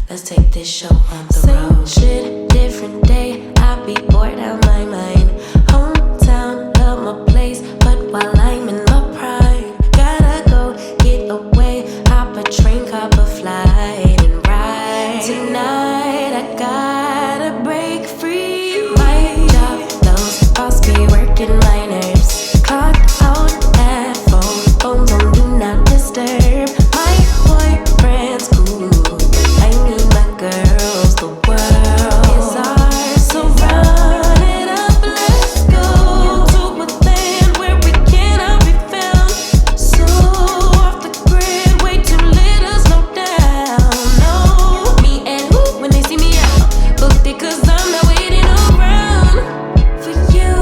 Let's take this show on the road. Shit, different day. I be bored out my mind. Hometown, love my place, but while I'm in my prime, gotta go get away. Hop a train, cop a flight, and ride. Tonight I gotta break free. My job, those boss be working my nerves. Clock out at 4, phones on do not disturb. My boyfriend's cool. I need my girls, the world is ours, so run it up, let's go to a land where we cannot be found. So off the grid, way too little, slow down. No, me and who when they see me out, booked it 'cause I'm not waiting around for you.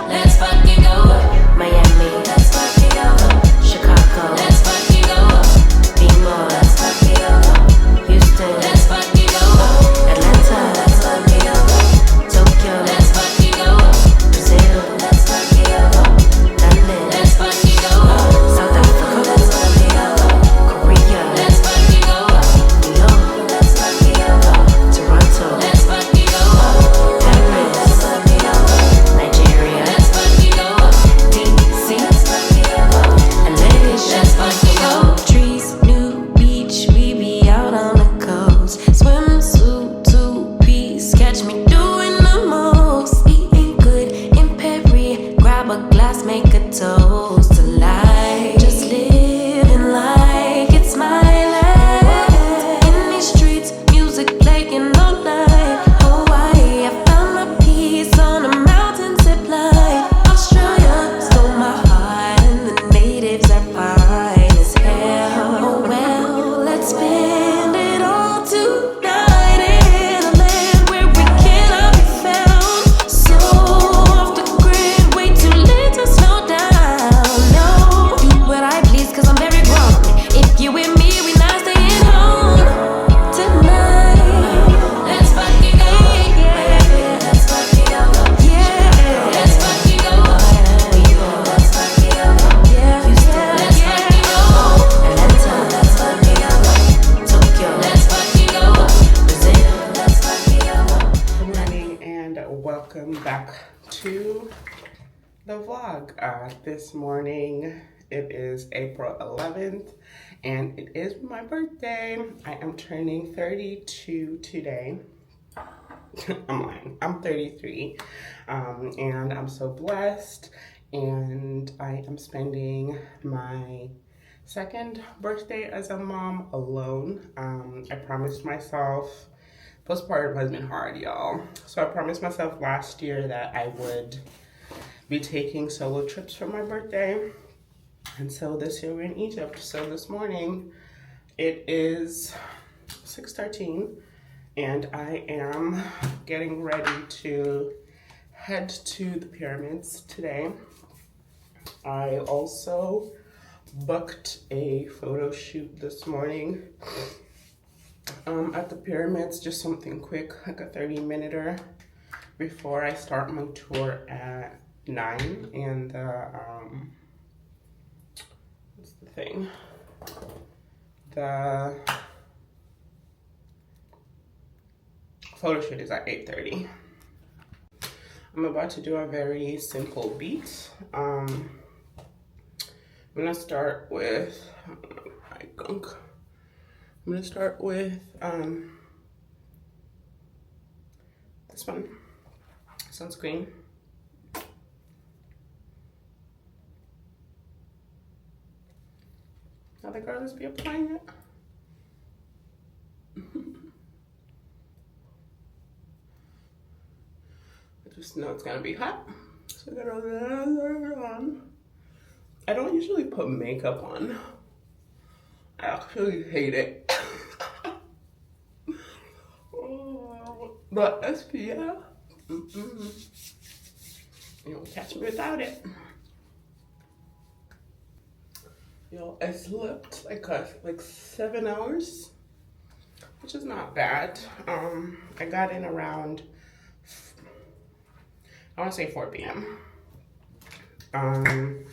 Let's fucking go Miami, let's fucking go Chicago, let's fucking go be more, let's fucking go Houston, let's fucking go Atlanta, let's fucking go Tokyo, let's fucking go Brazil, let's fucking go London, let's fucking go South Africa, let's fucking go Korea, let's fucking go New York, let's fucking go Toronto, let's fucking go Paris, let's fucking go Nigeria, let's fucking go DC, let's fucking go LA, let's fucking go trees, new beach, we be out on the coast. Swimsuit, 2-piece, catch me doing the most. Eating good in Perry, grab a glass, make a toast to life. Just living like it's my life. In these streets, music playing all night. Hawaii, I found my peace on a mountain zip line. Australia stole my heart, and the natives are fine as hell. Oh well, let's spend it all tonight in a land where we cannot be found. So off the grid, way too late to slow down. No, do what I please 'cause I'm very grown. If you with me, we not staying home tonight. Let's fucking go, yeah. Let's fucking go, yeah. Let's fucking go, let's fucking go, yeah. Houston, let's fucking go. Atlanta, let's fucking go. Tokyo, let's fucking go. Brazil, let's fucking go. Good morning and welcome back to the vlog. This morning it is April 11th and it is my birthday. I am turning 32 today. I'm lying. I'm 33 and I'm so blessed, and I am spending my second birthday as a mom alone. I promised myself, postpartum has been hard, y'all. So I promised myself last year that I would be taking solo trips for my birthday. And so this year we're in Egypt. So this morning it is 6:13 and I am getting ready to head to the pyramids today. I also booked a photo shoot this morning at the pyramids, just something quick, like a 30-minute before I start my tour at 9. And what's the thing? The photo shoot is at 8:30. I'm about to do a very simple beat. I'm gonna start with my gunk. I'm gonna start with this one, sunscreen. How the girls be applying it? I just know it's gonna be hot, so I gotta roll it on. I don't usually put makeup on. I actually hate it. But SPF, you don't catch me without it. Yo, I slept like 7 hours, which is not bad. I got in around, I want to say 4 p.m. I'm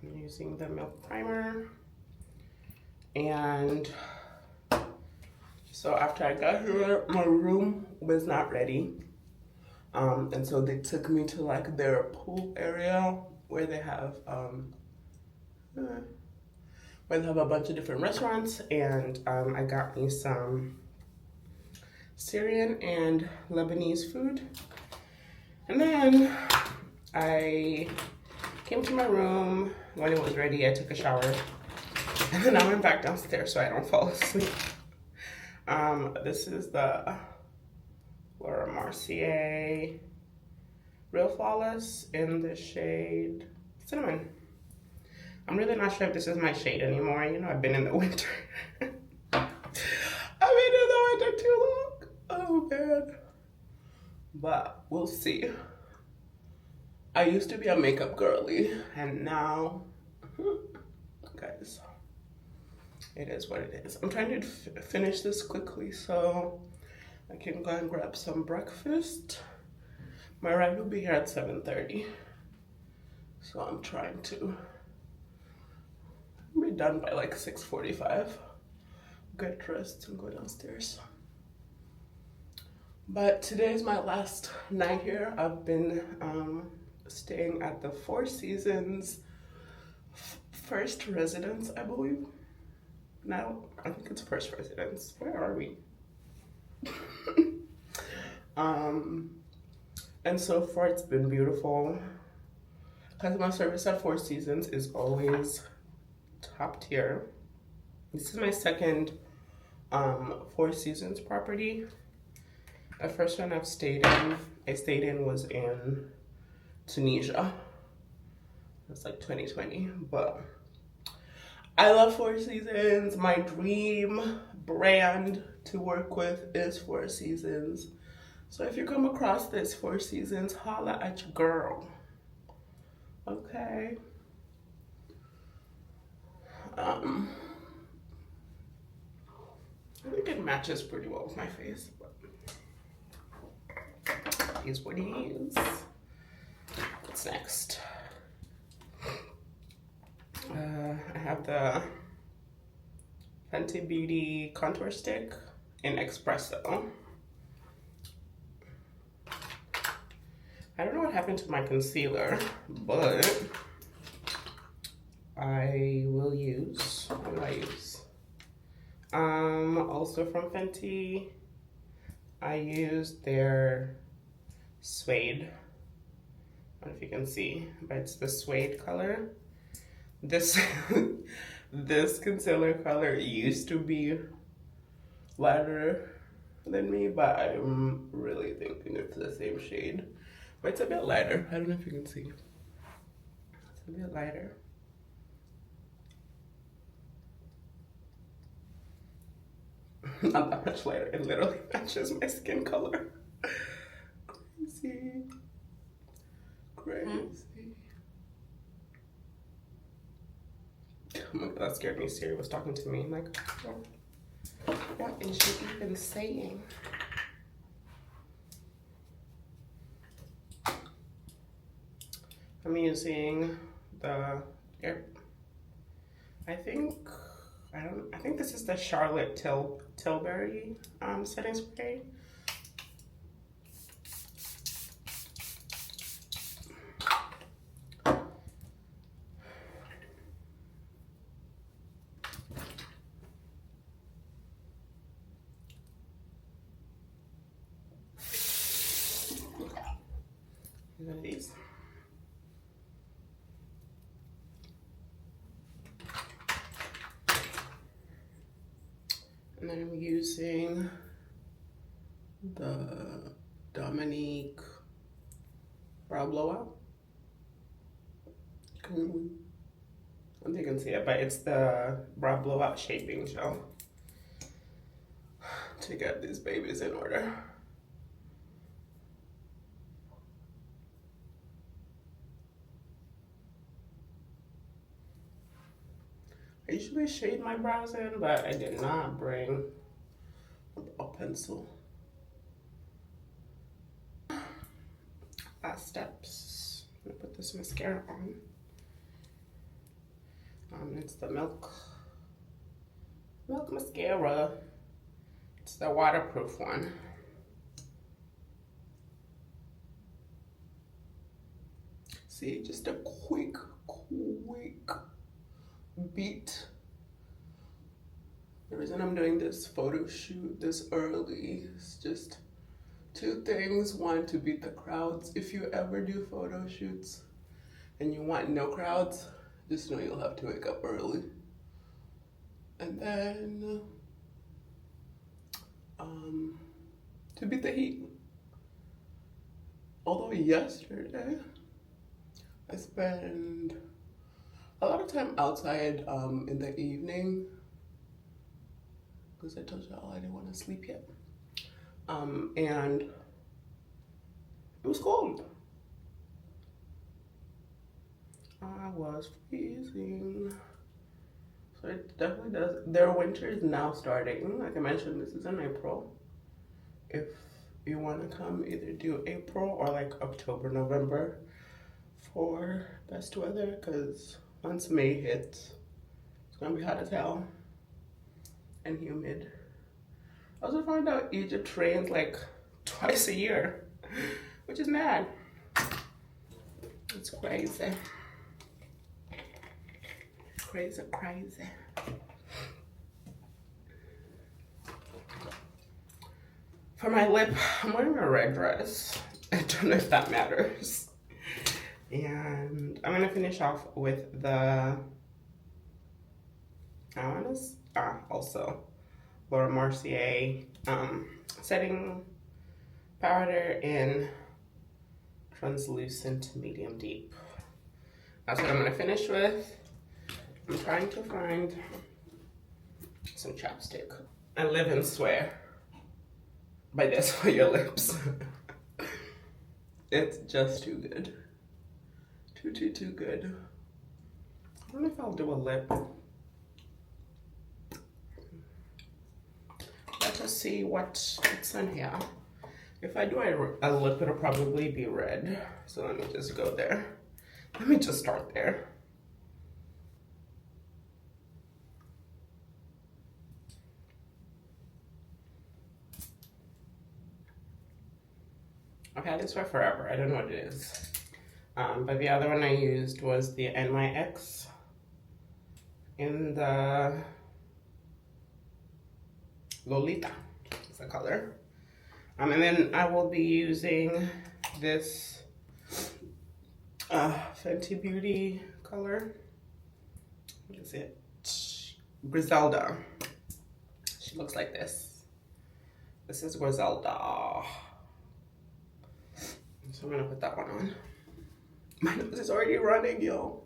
using the milk primer, and So after I got here, my room was not ready. And so they took me to like their pool area where they have a bunch of different restaurants, and I got me some Syrian and Lebanese food. And then I came to my room. When it was ready, I took a shower. And then I went back downstairs so I don't fall asleep. This is the Laura Mercier Real Flawless in the shade Cinnamon. I'm really not sure if this is my shade anymore. You know, I've been in the winter. I've been in the winter too long. Oh man. But we'll see. I used to be a makeup girly, and now, guys, it is what it is. I'm trying to finish this quickly so I can go and grab some breakfast. My ride will be here at 7:30, so I'm trying to be done by like 6:45. Get dressed and go downstairs. But today is my last night here. I've been staying at the Four Seasons first residence, I believe. No, I think it's first residence. Where are we? And so far it's been beautiful. Customer service at Four Seasons is always top tier. This is my second Four Seasons property. The first one I stayed in was in Tunisia. It's like 2020, but I love Four Seasons. My dream brand to work with is Four Seasons. So if you come across this Four Seasons, holla at your girl. Okay. I think it matches pretty well with my face, but it is what it is. What's next? I have the Fenty Beauty contour stick in espresso. I don't know what happened to my concealer, but I will use, what do I use? Also from Fenty, I used their suede. I don't know if you can see, but it's the suede color. This this concealer color used to be lighter than me, but I'm really thinking it's the same shade. But it's a bit lighter. I don't know if you can see. It's a bit lighter. Not that much lighter. It literally matches my skin color. Crazy. Crazy. Oh my god, that scared me. Siri was talking to me. I'm like, what is she even saying? I'm using the I think this is the Charlotte Tilbury setting spray. These are these. And then I'm using the Dominique Brow Blowout. I don't think you can see it, but it's the Brow Blowout Shaping Gel to get these babies in order. I usually shade my brows in, but I did not bring a pencil. Last steps. I'm gonna put this mascara on. It's the Milk Mascara It's the waterproof one. See, just a quick beat. The reason I'm doing this photo shoot this early is just two things. One, to beat the crowds. If you ever do photo shoots and you want no crowds, just know you'll have to wake up early. And then to beat the heat. Although yesterday I spent a lot of time outside in the evening because I told y'all I didn't want to sleep yet. And it was cold. I was freezing. So it definitely does. Their winter is now starting. Like I mentioned, this is in April. If you want to come, either do April or like October, November for best weather, because once May hits, it's gonna be hot as hell and humid. I also found out Egypt rains like twice a year, which is mad. It's crazy. Crazy. For my lip, I'm wearing a red dress. I don't know if that matters. And I'm gonna finish off with the, also Laura Mercier setting powder in translucent medium deep. That's what I'm gonna finish with. I'm trying to find some chapstick. I live and swear by this for your lips. It's just too good. Too good. I don't know if I'll do a lip. Let us see what's in here. If I do a lip, it'll probably be red. So let me just go there. Let me just start there. I've had this for forever. I don't know what it is. But the other one I used was the NYX in the Lolita. It's the color. And then I will be using this Fenty Beauty color. What is it? Griselda. She looks like this. This is Griselda. So I'm gonna put that one on. My nose is already running, yo.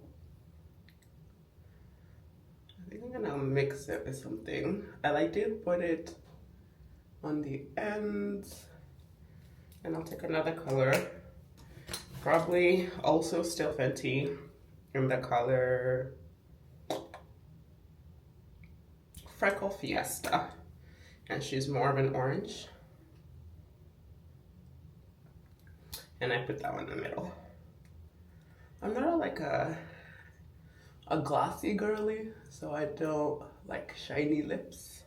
I think I'm gonna mix it with something. I like to put it on the ends. And I'll take another color. Probably also still Fenty in the color Freckle Fiesta. And she's more of an orange. And I put that one in the middle. I'm not like a glossy girly, so I don't like shiny lips.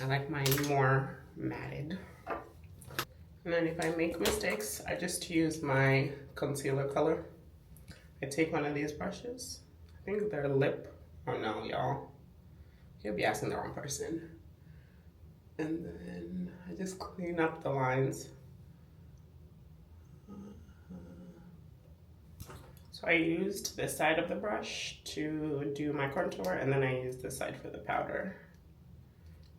I like mine more matted. And then if I make mistakes, I just use my concealer color. I take one of these brushes. I think they're lip. Oh no, y'all. You'll be asking the wrong person. And then I just clean up the lines. So I used this side of the brush to do my contour, and then I used this side for the powder.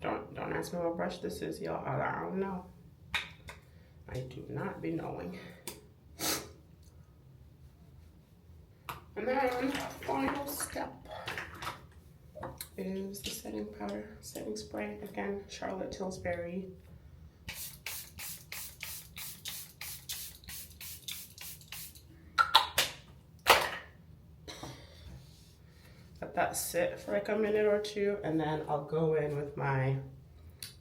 Don't ask me what brush this is, y'all. I don't know. I do not be knowing. And then final step is the setting powder, setting spray. Again, Charlotte Tilbury. Let that sit for like a minute or two, and then I'll go in with my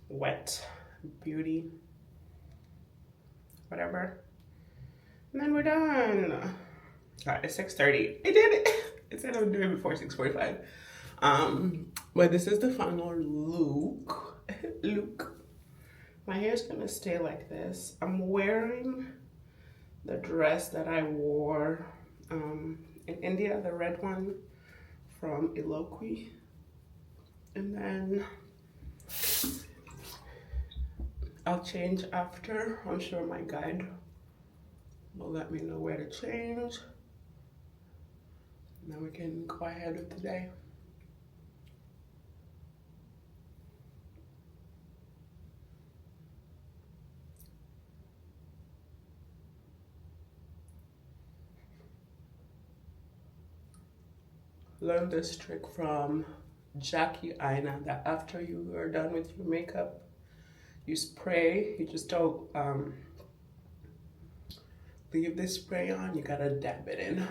wet beauty, whatever. And then we're done. All right, it's 6:30. I did it. It said I would do it before 6:45. But this is the final look. Look. My hair's gonna stay like this. I'm wearing the dress that I wore in India, the red one from Eloquy. And then I'll change after. I'm sure my guide will let me know where to change. And then we can go ahead with the day. Learned this trick from Jackie Aina that after you are done with your makeup, you spray. You just don't leave this spray on. You gotta dab it in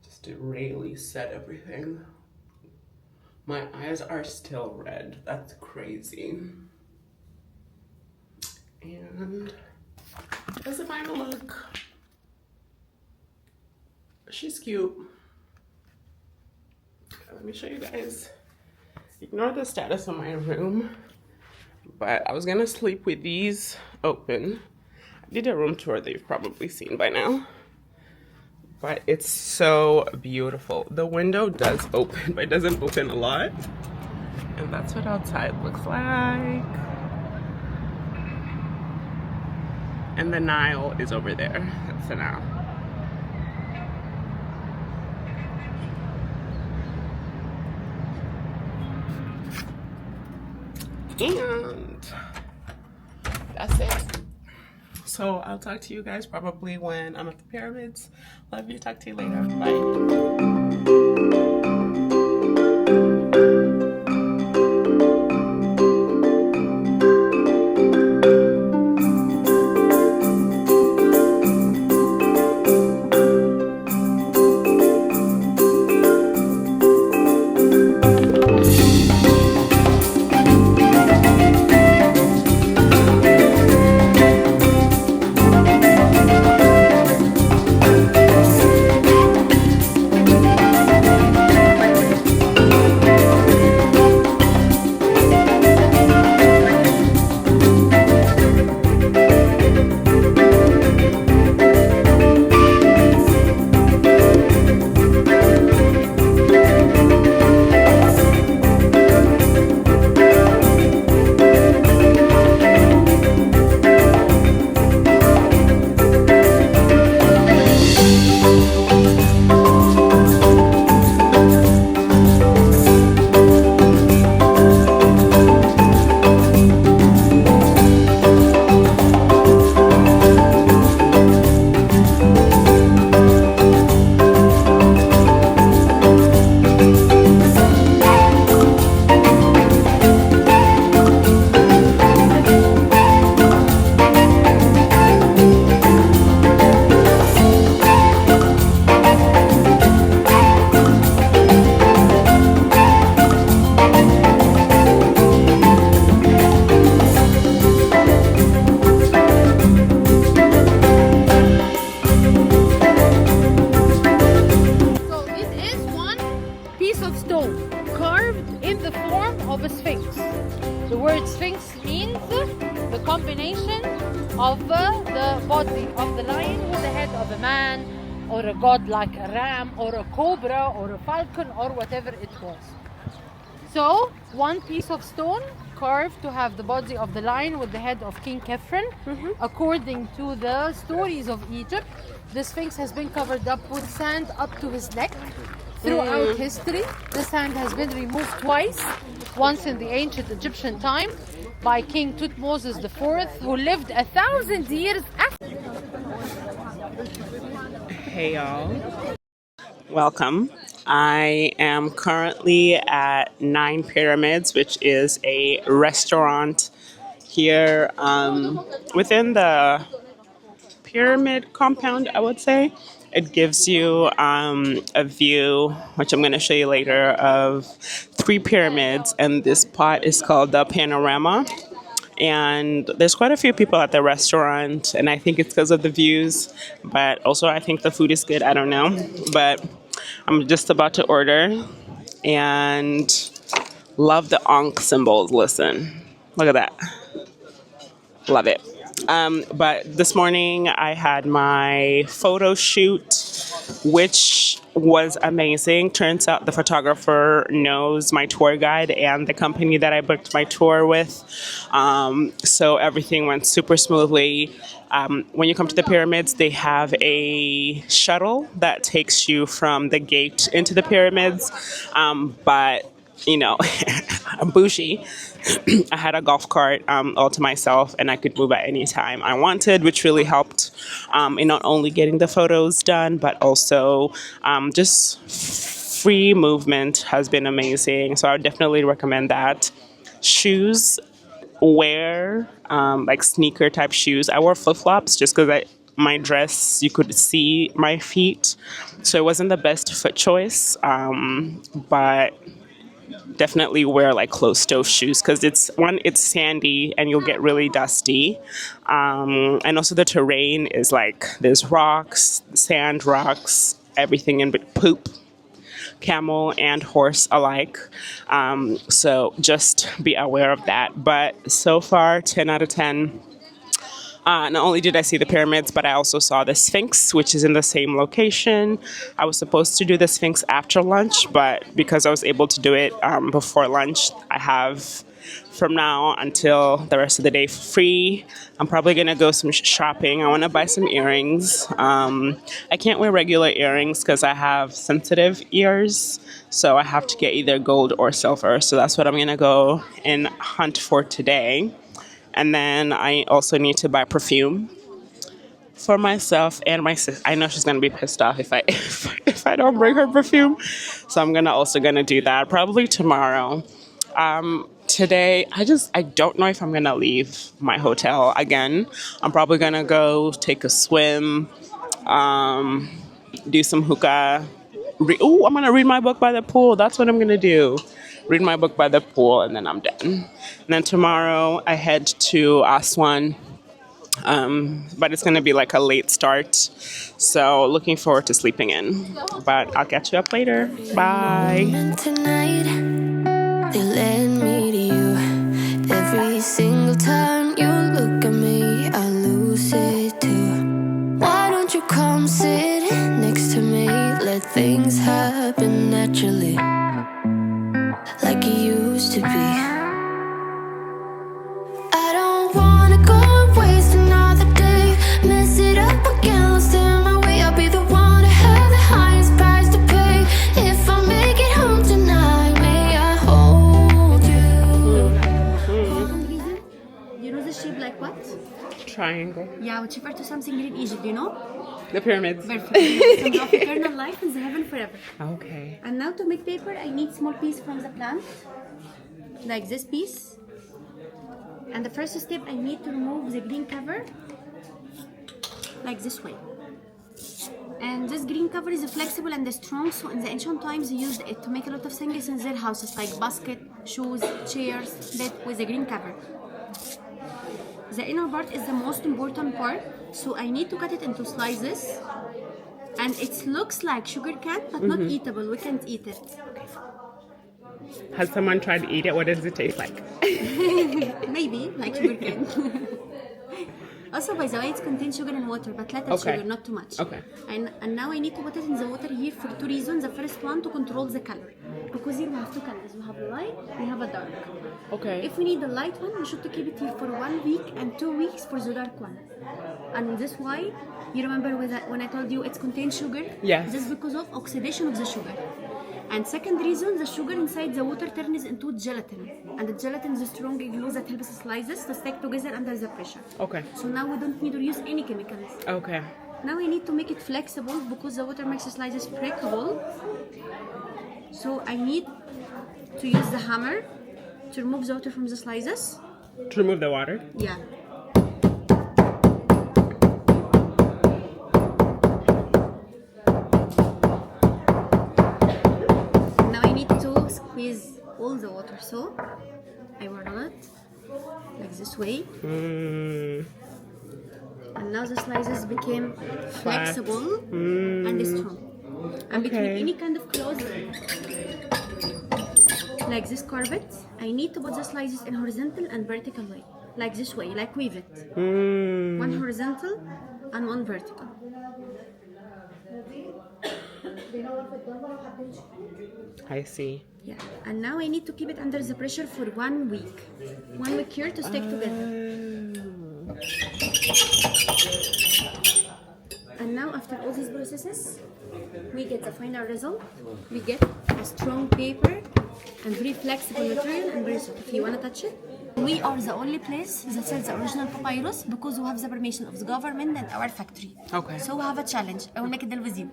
just to really set everything. My eyes are still red. That's crazy. And that's the final look. She's cute. Let me show you guys. Ignore the status of my room, but I was gonna sleep with these open. I did a room tour that you've probably seen by now, but it's so beautiful. The window does open, but it doesn't open a lot, and that's what outside looks like. And the Nile is over there. That's the Nile. And that's it. So I'll talk to you guys probably when I'm at the pyramids. Love you. Talk to you later. Bye. Of the body of the lion with the head of a man or a god like a ram or a cobra or a falcon or whatever it was. So one piece of stone carved to have the body of the lion with the head of King Khephren. According to the stories of Egypt, the Sphinx has been covered up with sand up to his neck. Throughout history, the sand has been removed twice. Once in the ancient Egyptian time by King Thutmose IV, who lived 1,000 years after. Hey y'all, welcome. I am currently at Nine Pyramids, which is a restaurant here within the pyramid compound, I would say. It gives you a view, which I'm going to show you later, of 3 pyramids, and this spot is called the Panorama. And there's quite a few people at the restaurant, and I think it's because of the views, but also I think the food is good. I don't know, but I'm just about to order, and Love the Ankh symbols. Listen, look at that. Love it. But this morning I had my photo shoot, which was amazing. Turns out the photographer knows my tour guide and the company that I booked my tour with. So everything went super smoothly. When you come to the pyramids, they have a shuttle that takes you from the gate into the pyramids. But you know, I'm bougie. I had a golf cart all to myself, and I could move at any time I wanted, which really helped in not only getting the photos done, but also just free movement has been amazing. So I would definitely recommend that. Shoes, wear like sneaker type shoes. I wore flip flops just because my dress, you could see my feet, so it wasn't the best foot choice, but definitely wear like closed-toe shoes because it's sandy and you'll get really dusty, and also the terrain is like there's rocks, sand, rocks, everything in poop, camel and horse alike, so just be aware of that. But so far 10 out of 10. Not only did I see the pyramids, but I also saw the Sphinx, which is in the same location. I was supposed to do the Sphinx after lunch, but because I was able to do it before lunch, I have from now until the rest of the day free. I'm probably going to go some shopping. I want to buy some earrings. I can't wear regular earrings because I have sensitive ears, so I have to get either gold or silver. So that's what I'm going to go and hunt for today. And then I also need to buy perfume for myself and my sister. I know she's gonna be pissed off if I don't bring her perfume, so I'm gonna do that probably tomorrow. Today I don't know if I'm gonna leave my hotel again. I'm probably gonna go take a swim, do some hookah. I'm gonna read my book by the pool. That's what I'm gonna do. Read my book by the pool, and then I'm done. And then tomorrow I head to Aswan, but it's going to be like a late start. So looking forward to sleeping in. But I'll catch you up later. Bye. Tonight, they led me to you. Every single time you look at me, I lose it too. Why don't you come sit next to me? Let things happen naturally, like it used to be. I don't wanna go and waste another day, mess it up again, lost in my way. I'll be the one to have the highest price to pay. If I make it home tonight, may I hold you? You know the shape like what? Triangle. Yeah, which refer to something in Egypt, you know? The pyramids. Perfect. Symbol of eternal life in the heaven forever. Okay. And now to make paper, I need small piece from the plant, like this piece. And the first step, I need to remove the green cover, like this way. And this green cover is flexible and strong, so in the ancient times they used it to make a lot of things in their houses, like basket, shoes, chairs, bed with a green cover. The inner part is the most important part, so I need to cut it into slices. And it looks like sugar cane, but not eatable. We can't eat it. Has someone tried to eat it? What does it taste like? Maybe, like sugar cane. Also, by the way, it contains sugar and water, but little sugar, not too much. Okay. And now I need to put it in the water here for two reasons. The first one, to control the color. Because here we have two colors. We have a light, we have a dark. Okay. If we need the light one, we should keep it here for 1 week and 2 weeks for the dark one. And this why, you remember when I told you it contains sugar? Yes. This is because of oxidation of the sugar. And second reason, the sugar inside the water turns into gelatin. And the gelatin is a strong glue that helps slices to stick together under the pressure. Okay. So now we don't need to use any chemicals. Okay. Now I need to make it flexible because the water makes the slices breakable. So I need to use the hammer to remove the water from the slices. To remove the water? Yeah. Now I need to squeeze all the water, so I whirl it like this way. And now the slices became flexible and strong. And between any kind of clothes, like this carpet, I need to put the slices in horizontal and vertical way, like this way, like weave it. One horizontal and one vertical. I see. Yeah, and now I need to keep it under the pressure for 1 week. 1 week here to stick together. And now after all these processes, we get the final result. We get a strong paper and very flexible material and very soft. If you want to touch it. We are the only place that sells the original papyrus because we have the permission of the government and our factory. Okay. So we have a challenge. I will make a deal with you.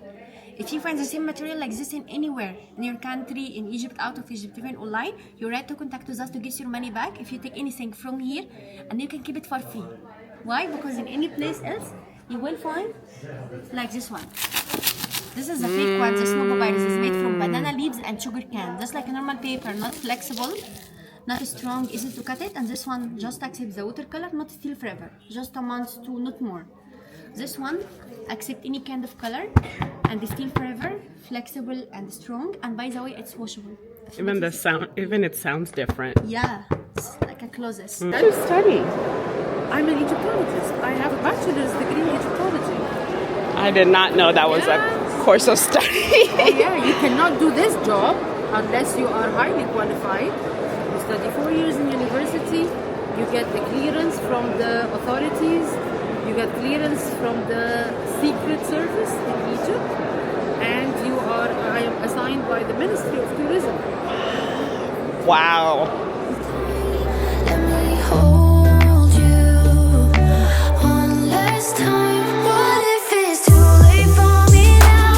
If you find the same material like this in anywhere in your country, in Egypt, out of Egypt, even online, you're right to contact us to get your money back if you take anything from here, and you can keep it for free. Why? Because in any place else, you will find like this one. This is a fake one. The snow papyrus is made from banana leaves and sugar cane, just like a normal paper, not flexible, not strong, easy to cut it. And this one just accepts the watercolor, not still forever, just a month, two, not more. This one accept any kind of color and still forever, flexible and strong. And by the way, it's washable. Even the sound, even it sounds different. Yeah, it's like a closet. What do you study? I'm an Egyptologist. I have a bachelor's degree in Egyptology. I did not know that was a course of study. Yeah, you cannot do this job unless you are highly qualified. You study 4 years in university, you get the clearance from the authorities, you get clearance from the Secret Service in Egypt, and I am assigned by the Ministry of Tourism. Wow. Let me hold you one last time. What if it's too late for me now?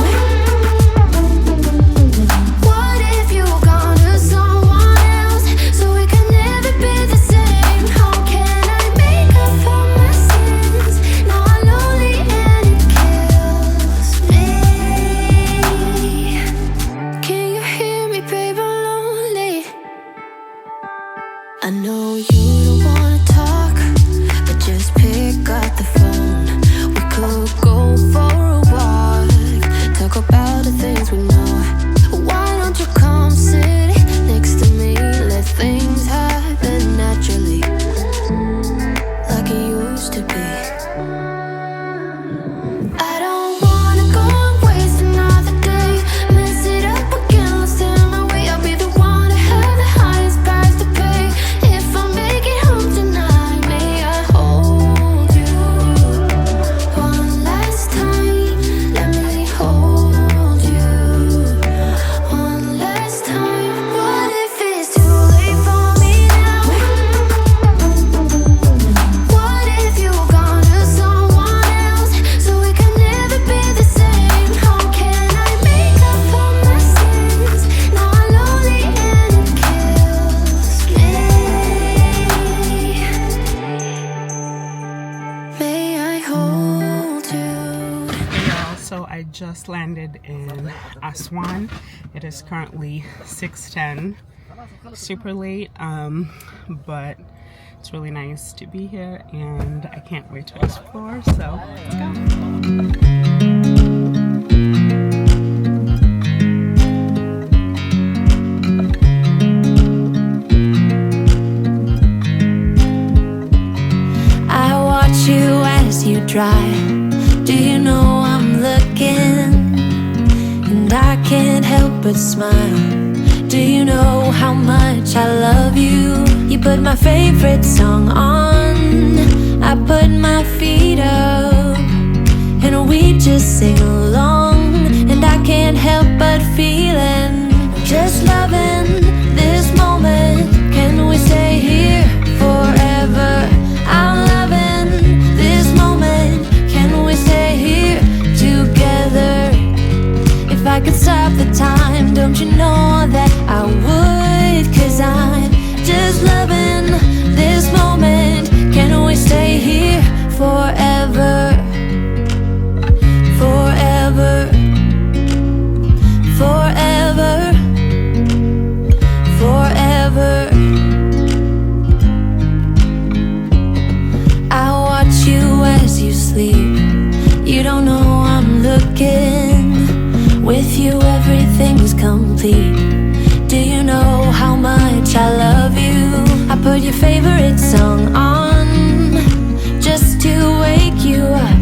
What if you're gone to someone else, so we can never be the same? How can I make up for my sins? Now I'm lonely and it kills me. Can you hear me, babe? I'm lonely. I know you don't wanna talk, but just pick up the phone. We could go for a walk, talk about the things we know. Why don't you come sit next to me? Let things happen naturally, like it used to be. I don't wanna go and waste another day, mess it up again, lost in my way. I'll be the one to have the highest price to pay. If I make it home tonight, may I hold you one last time? Let me hold you one last time. What if it's too late for me now? What if you're gone to someone else, so we can never be the same? How can I make up for my sins? Now I'm lonely and it kills me. May I hold you? Yeah, so I just landed in Aswan. It is currently 6:10. Super late, but it's really nice to be here, and I can't wait to explore. So let's go. I watch you as you drive. Do you know I'm looking? And I can't help but smile. Do you know how much I love you? You put my favorite song on, I put my feet up, and we just sing along. And I can't help but feeling, just loving this moment. Can we stay here forever? I'm loving this moment. Can we stay here together? If I could stop the time, don't you know that I would? 'Cause I'm just loving this moment. Can we stay here forever? Forever. Forever. Forever. I watch you as you sleep. You don't know I'm looking. With you everything's complete. Do you know how much your favorite song on, just to wake you up.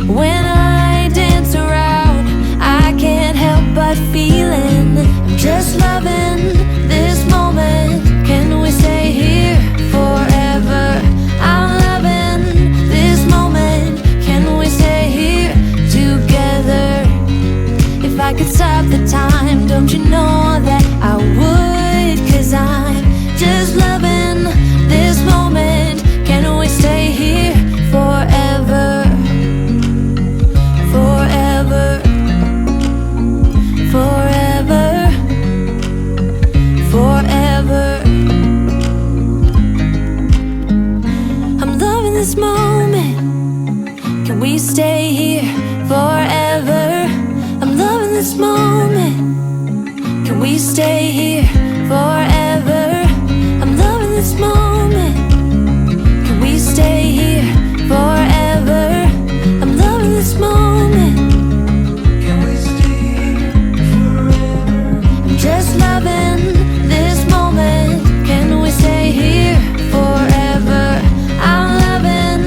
When I dance around, I can't help but feeling I'm just loving this moment. Can we stay here forever? I'm loving this moment. Can we stay here together? If I could stop the time, don't you know that I would? 'Cause I'm just loving this moment. Can we stay here forever? Forever, forever, forever. I'm loving this moment. Can we stay here forever? I'm loving this moment. Can we stay here forever? I'm loving this moment. Can we stay here forever? I'm loving this moment. Can we stay here forever? I'm just loving this moment. Can we stay here forever? I'm loving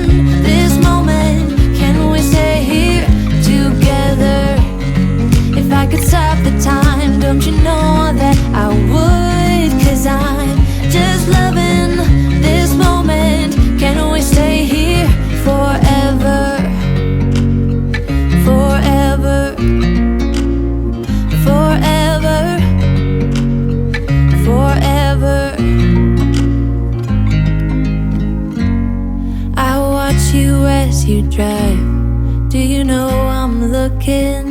this moment. Can we stay here together? If I could stop the time, don't you know that I would? 'Cause I'm just loving this moment. Can we stay here forever? Forever, forever, forever. I watch you as you drive. Do you know I'm looking